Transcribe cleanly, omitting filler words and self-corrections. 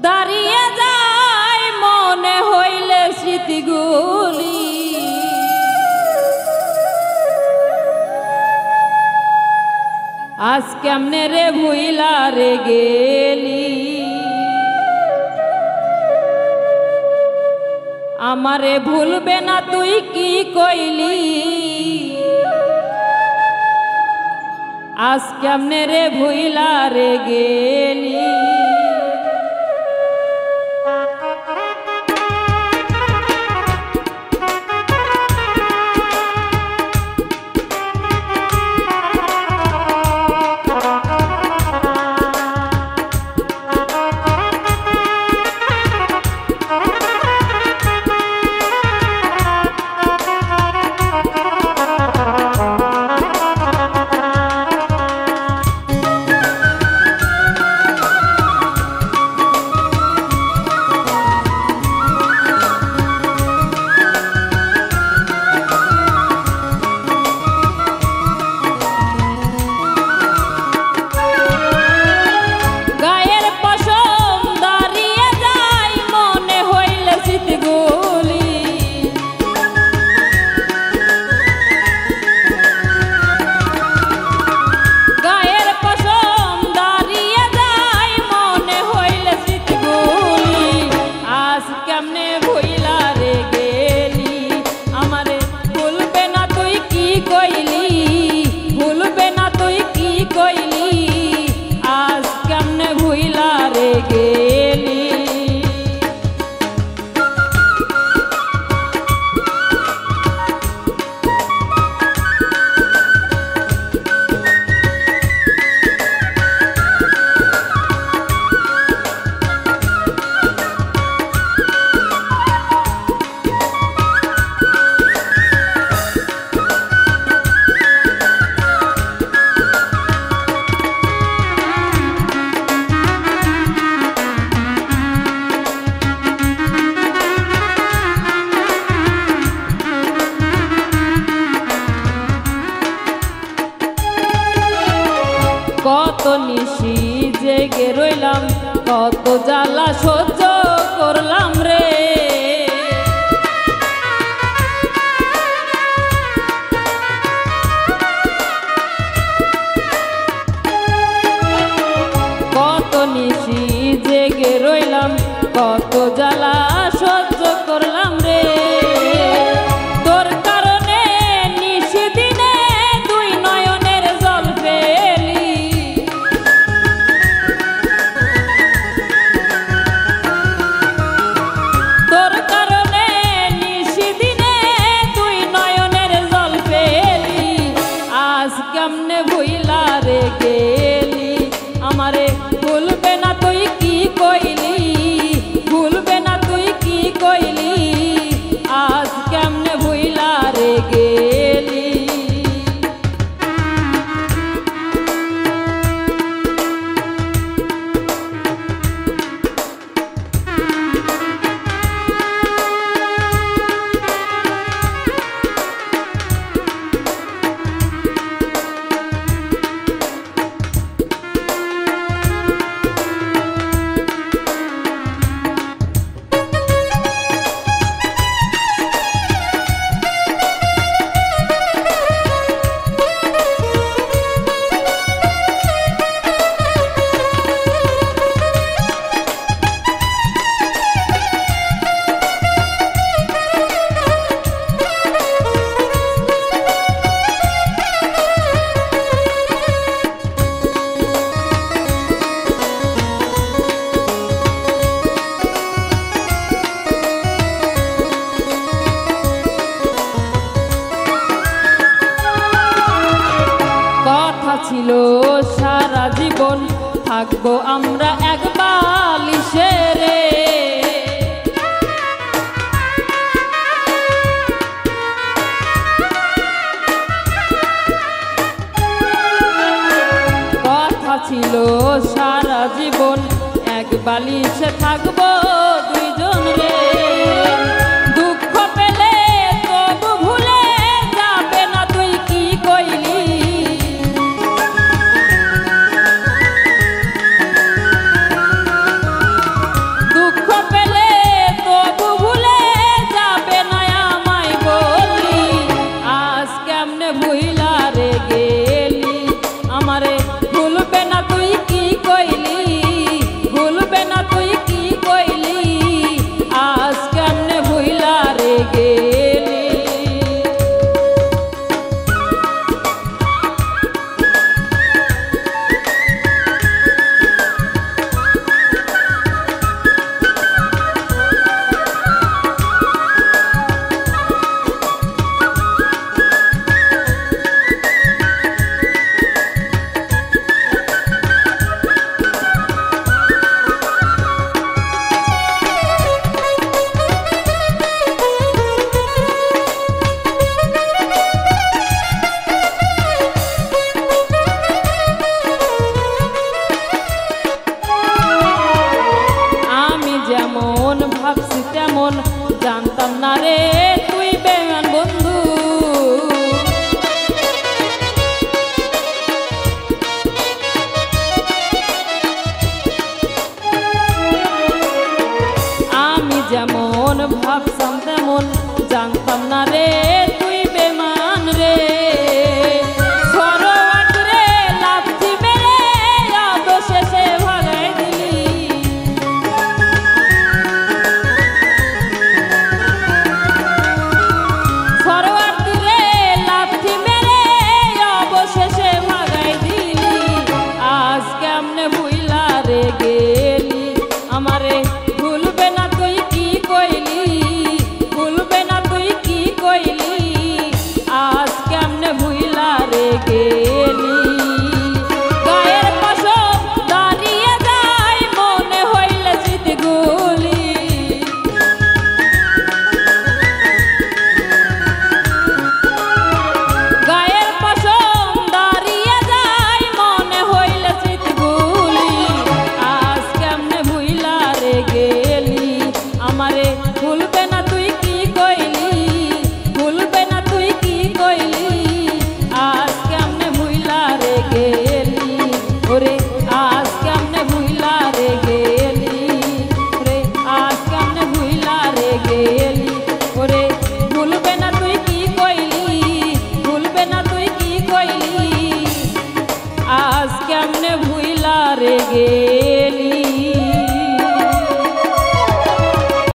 দাঁড়িয়ে যায় মনে হইলে স্মৃতিগুলি, আজ কেমনে রে ভুইলা রে গেলি, আমারে ভুলবে না তুই কি কইলি, আজ কেমনে রে ভুইলা রে গেলি। কত নিশি জেগে রইলাম, কত জ্বালা সহ্য করলাম রে, কত নিশি জেগে রইলাম, কত জ্বালা সহ্য করলাম রে, তোর কারণে নিশি দিনে দুই নয়নের জল ফেলি, তোর কারণে নিশি দিনে দুই নয়নের জল ফেলি, আজ কেমনে ভুইলা রে গেলি, আমারে ভুলবে না তুই কি কইলি, ভুলবে না তুই কি কইলি, আজ কেমনে ভুইলা রে গেলি। ছিল সারা জীবন থাকবো আমরা এক বালিশে রে, কথা ছিল সারা জীবন এক বালিশে থাকবো দুইজন রে, দুঃখ পেলে তবু ভুলে যাবে না তুই কি কইলি, যেমন ভাবতাম তেমন জানতাম না রে